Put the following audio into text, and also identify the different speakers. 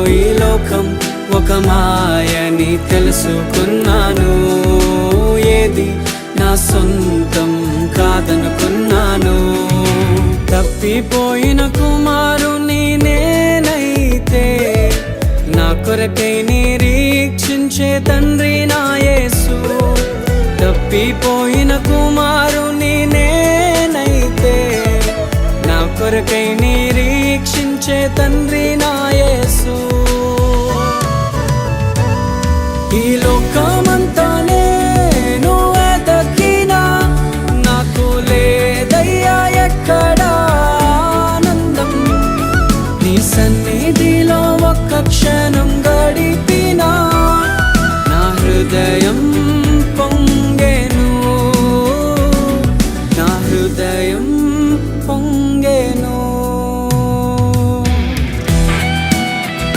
Speaker 1: ఈ లోకం ఒక మాయని తెలుసుకున్నాను. ఏది నా సొంతం కాదనుకున్నాను. తప్పిపోయిన కుమారుని నేనైతే నా కొరకై నిరీక్షించే తండ్రి నా యేసు. తప్పిపోయిన కుమారుని నేనైతే నా కొరకై నిరీక్షించే తండ్రి నా యేసు. ఈ లోకమంతా నేను వెతకినా నాకు లేదయ్యా ఎక్కడా ఆనందం. నీ సన్నిధిలో ఒక్క